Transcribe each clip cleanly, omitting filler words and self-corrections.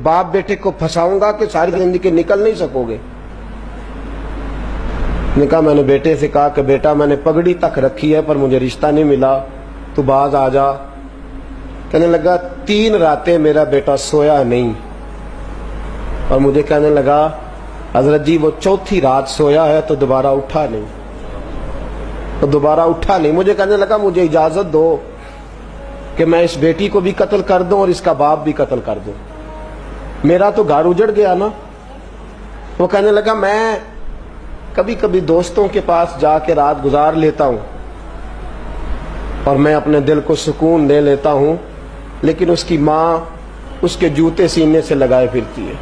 बाप बेटे को फंसाऊंगा कि सारी जिंदगी निकल नहीं सकोगे। ने कहा, मैंने बेटे से कहा कि बेटा मैंने पगड़ी तक रखी है पर मुझे रिश्ता नहीं मिला, तू बाज आ जा। कहने लगा 3 रातें मेरा बेटा सोया नहीं, और मुझे कहने लगा हजरत जी वो 4थी रात सोया है तो दोबारा उठा नहीं, तो दोबारा उठा नहीं। मुझे कहने लगा मुझे इजाजत दो कि मैं इस बेटी को भी कत्ल कर दूं और इसका बाप भी कत्ल कर दूं, मेरा तो घर उजड़ गया ना। वो कहने लगा मैं कभी कभी दोस्तों के पास जाके रात गुजार लेता हूं और मैं अपने दिल को सुकून दे लेता हूं, लेकिन उसकी माँ उसके जूते सीने से लगाए फिरती है,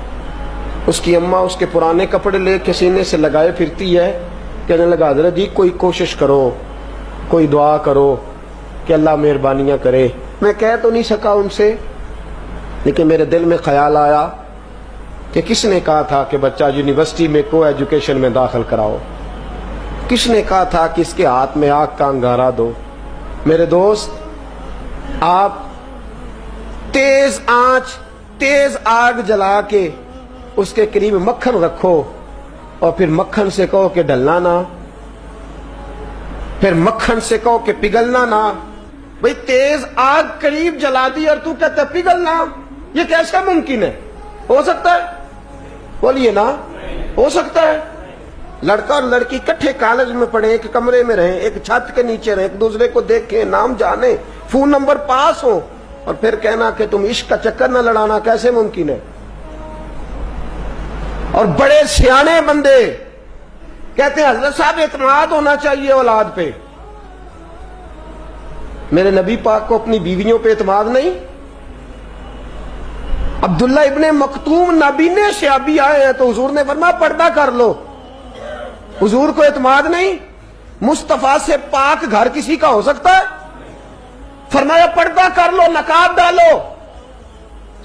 उसकी अम्मा उसके पुराने कपड़े लेके सीने से लगाए फिरती है। कहने लगा हजरत जी कोई कोशिश करो, कोई दुआ करो कि अल्लाह मेहरबानियां करे। मैं कह तो नहीं सका उनसे, लेकिन मेरे दिल में ख्याल आया कि किसने कहा था कि बच्चा यूनिवर्सिटी में को एजुकेशन में दाखिल कराओ, किसने कहा था कि इसके हाथ में आग का अंगारा दो। मेरे दोस्त, आप तेज आंच तेज आग जला के उसके करीब मक्खन रखो और फिर मक्खन से कहो कि डलना ना, फिर मक्खन से कहो कि पिघलना ना। भाई तेज आग करीब जला दी और तू कहता पिघलना, ये कैसे मुमकिन है? हो सकता है? बोलिए ना, हो सकता है? लड़का और लड़की इकट्ठे कॉलेज में पढ़े, एक कमरे में रहे, एक छत के नीचे रहे, एक दूसरे को देखें, नाम जाने, फोन नंबर पास हो, और फिर कहना कि तुम इश्क का चक्कर न लड़ाना, कैसे मुमकिन है? और बड़े सियाने बंदे कहते हैं हजरत साहब एतमाद होना चाहिए औलाद पे। मेरे नबी पाक को अपनी बीवियों पे एतमाद नहीं? अब्दुल्ला इब्ने मखतूम नाबीने शयाबी आए हैं तो हुजूर ने फरमाया पर्दा कर लो, हुजूर को एतमाद नहीं? मुस्तफा से पाक घर किसी का हो सकता है? फरमाया पर्दा कर लो, नकाब डालो।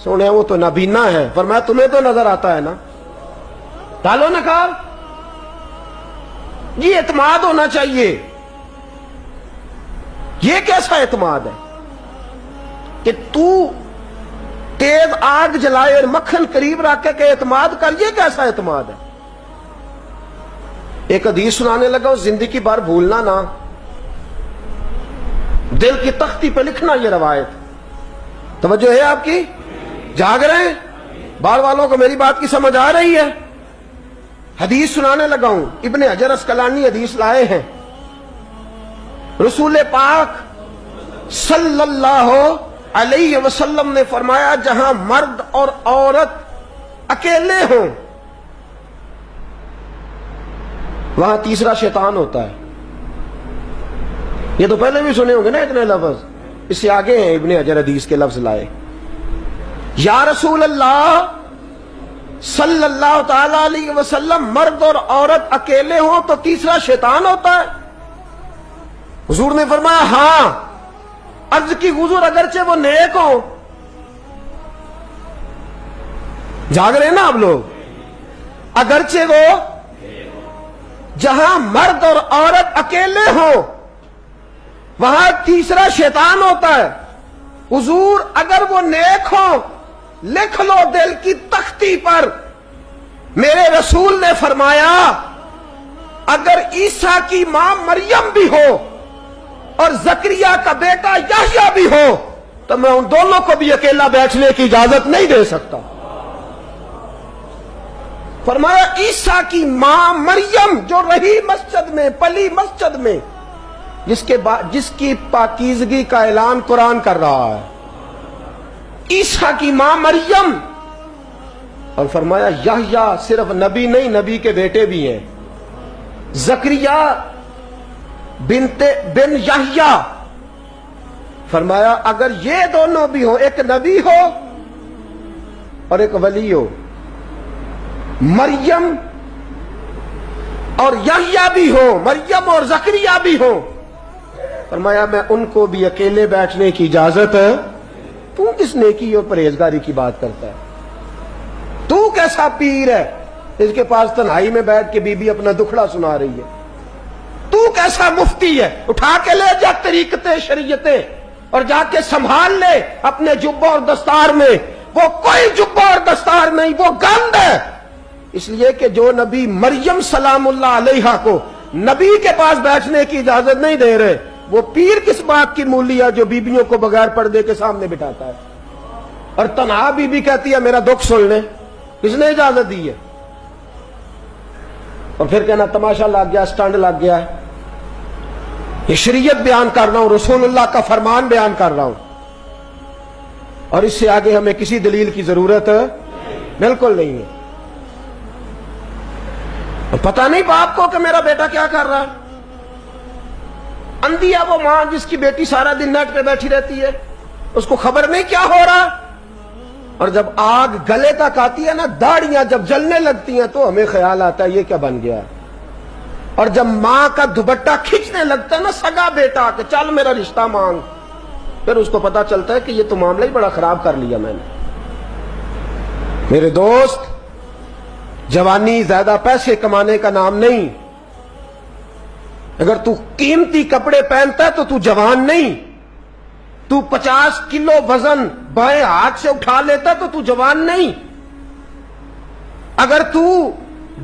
सुने वो तो नबीना है, फरमाया तुम्हें तो नजर आता है ना, डालो नकाब। ये एतमाद होना चाहिए। ये कैसा एतमाद है कि तू तेज आग जलाए और मक्खन करीब रख के एतमाद कर? ये कैसा एतमाद है? एक हदीस सुनाने लगा, जिंदगी भर भूलना ना, दिल की तख्ती पे लिखना ये रवायत। तवज्जो है आपकी? जाग रहे हैं? बाल वालों को मेरी बात की समझ आ रही है? हदीस सुनाने लगा हूं, इब्ने हजर अस्कलानी हदीस लाए हैं। रसूल पाक सल्लल्लाहु अलैहि वसल्लम ने फरमाया जहां मर्द और औरत अकेले हों वहां तीसरा शैतान होता है। ये तो पहले भी सुने होंगे ना इतने लफ्ज, इससे आगे हैं इब्ने हजर हदीस के लफ्ज लाए। या रसूल अल्लाह सल्लल्लाहु ताला अलैहि वसल्लम, मर्द और औरत अकेले हों तो तीसरा शैतान होता है? हुजूर ने फरमाया हां। अर्ज की हुजूर अगरचे वो नेक हो। जाग रहे ना आप लोग? अगरचे वो जहां मर्द और औरत अकेले हो वहां तीसरा शैतान होता है। हुजूर अगर वो नेक हो, लिख लो दिल की तख्ती पर, मेरे रसूल ने फरमाया अगर ईसा की मां मरियम भी हो और जकरिया का बेटा याह्या भी हो तो मैं उन दोनों को भी अकेला बैठने की इजाजत नहीं दे सकता। फरमाया ईसा की मां मरियम जो रही मस्जिद में, पली मस्जिद में, जिसकी पाकीज़गी का ऐलान कुरान कर रहा है, ईसा की मां मरियम। और फरमाया याह्या सिर्फ नबी नहीं, नबी के बेटे भी हैं, जकरिया बिन याह्या। फरमाया अगर ये दोनों भी हो, एक नबी हो और एक वली हो, मरियम और याह्या भी हो, मरियम और जकरिया भी हो, फरमाया मैं उनको भी अकेले बैठने की इजाजत है। तू किस नेकी और परहेजगारी की बात करता है? तू कैसा पीर है इसके पास तन्हाई में बैठ के बीबी अपना दुखड़ा सुना रही है? तू कैसा मुफ्ती है? उठा के ले जा तरीकते शरीयतें और जाके संभाल ले अपने जुब्बा और दस्तार में। वो कोई जुब्बा और दस्तार نہیں، وہ گند ہے۔ اس لیے کہ جو نبی مریم سلام اللہ علیہا کو نبی کے پاس بیٹھنے کی اجازت نہیں دے رہے، وہ پیر کس بات کی مولی ہے جو بیبیوں کو بغیر پردے کے سامنے بٹھاتا ہے؟ اور تنہا بی بی کہتی ہے میرا دکھ سن لیں، کس نے اجازت دی ہے؟ اور پھر کہنا تماشا لگ گیا، سٹنڈ لگ گیا ہے۔ یہ شریعت بیان کر رہا ہوں، رسول اللہ کا فرمان بیان کر رہا ہوں، اور اس سے آگے ہمیں کسی دلیل کی ضرورت بالکل نہیں ہے۔ پتہ نہیں باپ کو کہ میرا بیٹا کیا کر رہا ہے؟ اندھی ہے وہ ماں جس کی بیٹی سارا دن نیٹ پہ بیٹھی رہتی ہے، اس کو خبر نہیں کیا ہو رہا۔ اور جب آگ گلے تک آتی ہے نا، داڑیاں جب جلنے لگتی ہیں تو ہمیں خیال آتا ہے یہ کیا بن گیا۔ اور جب ماں کا دوپٹہ کھینچنے لگتا ہے نا سگا بیٹا کہ چل میرا رشتہ مانگ، پھر اس کو پتا چلتا ہے کہ یہ تو معاملہ ہی بڑا خراب کر لیا میں نے۔ میرے دوست، جوانی زیادہ پیسے کمانے کا نام نہیں۔ اگر تو قیمتی کپڑے پہنتا ہے تو تو جوان نہیں۔ تو 50 کلو وزن بائیں ہاتھ سے اٹھا لیتا تو تو جوان نہیں۔ اگر تو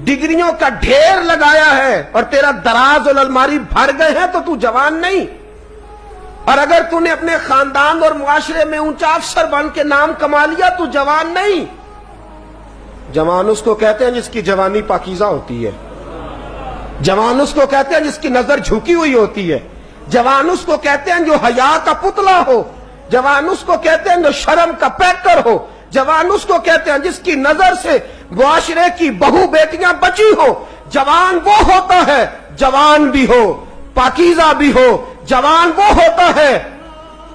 ڈگریوں کا ڈھیر لگایا ہے اور تیرا دراز اور الماری بھر گئے ہیں تو تو جوان نہیں۔ اور اگر تو نے اپنے خاندان اور معاشرے میں اونچا افسر بن کے نام کما لیا تو جوان نہیں۔ جوان اس کو کہتے ہیں جس کی جوانی پاکیزہ ہوتی ہے۔ جوان اس کو کہتے ہیں جس کی نظر جھکی ہوئی ہوتی ہے۔ جوان اس کو کہتے ہیں جو حیا کا پتلا ہو۔ جوان اس کو کہتے ہیں جو شرم کا پیکر ہو۔ جوان اس کو کہتے ہیں جس کی نظر سے معاشرے کی بہو بیٹیاں بچی ہو۔ جوان وہ ہوتا ہے، جوان بھی ہو پاکیزہ بھی ہو، جوان وہ ہوتا ہے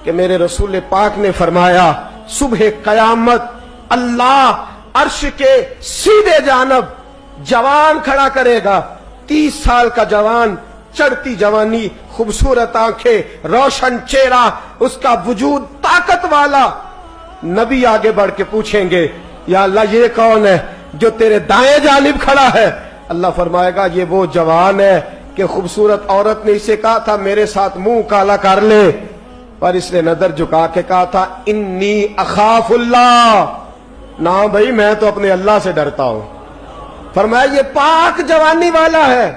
کہ میرے رسول پاک نے فرمایا صبح قیامت اللہ عرش کے سیدھے جانب جوان کھڑا کرے گا، 30 سال کا جوان، چڑھتی جوانی، خوبصورت آنکھیں، روشن چہرہ، اس کا وجود طاقت والا۔ نبی آگے بڑھ کے پوچھیں گے یا اللہ یہ کون ہے جو تیرے دائیں جانب کھڑا ہے؟ اللہ فرمائے گا یہ وہ جوان ہے کہ خوبصورت عورت نے اسے کہا تھا میرے ساتھ منہ کالا کر لے، پر اس نے نظر جھکا کے کہا تھا انی اخاف اللہ، نہ بھائی میں تو اپنے اللہ سے ڈرتا ہوں۔ فرمایا یہ پاک جوانی والا ہے،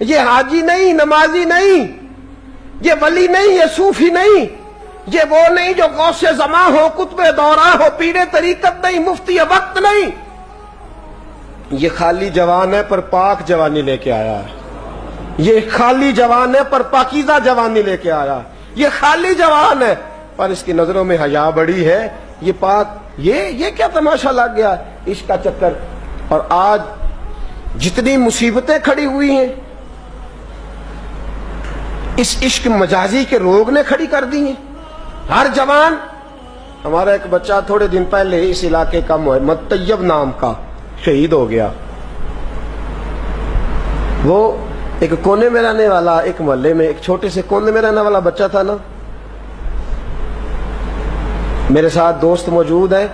یہ حاجی نہیں، نمازی نہیں، یہ ولی نہیں، یہ صوفی نہیں، یہ وہ نہیں جو غوث زماں ہو، قطب دورہ ہو، پیر طریقت نہیں، مفتی وقت نہیں۔ یہ خالی جوان ہے پر پاک جوانی لے کے آیا ہے۔ یہ خالی جوان ہے پر پاکیزہ جوانی لے کے آیا۔ یہ خالی جوان ہے پر اس کی نظروں میں حیا بڑی ہے۔ یہ پاک، یہ کیا تماشا لگ گیا عشق کا چکر۔ اور آج جتنی مصیبتیں کھڑی ہوئی ہیں اس عشق مجازی کے روگ نے کھڑی کر دی ہیں۔ ہر جوان، ہمارا ایک بچہ تھوڑے دن پہلے اس علاقے کا محمد طیب نام کا شہید ہو گیا۔ وہ ایک کونے میں رہنے والا، ایک محلے میں ایک چھوٹے سے کونے میں رہنے والا بچہ تھا نا، میرے ساتھ دوست موجود ہے،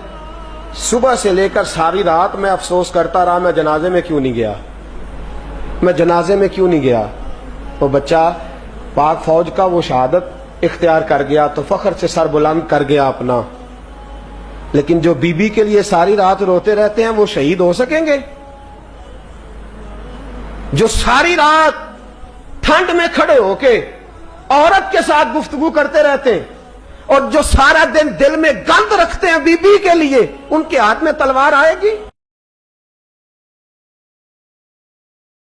صبح سے لے کر ساری رات میں افسوس کرتا رہا میں جنازے میں کیوں نہیں گیا، میں جنازے میں کیوں نہیں گیا۔ وہ بچہ پاک فوج کا وہ شہادت اختیار کر گیا تو فخر سے سر بلند کر گیا اپنا، لیکن جو بی بی کے لیے ساری رات روتے رہتے ہیں وہ شہید ہو سکیں گے؟ جو ساری رات ٹھنڈ میں کھڑے ہو کے عورت کے ساتھ گفتگو کرتے رہتے ہیں اور جو سارا دن دل میں گند رکھتے ہیں بی بی کے لیے، ان کے ہاتھ میں تلوار آئے گی؟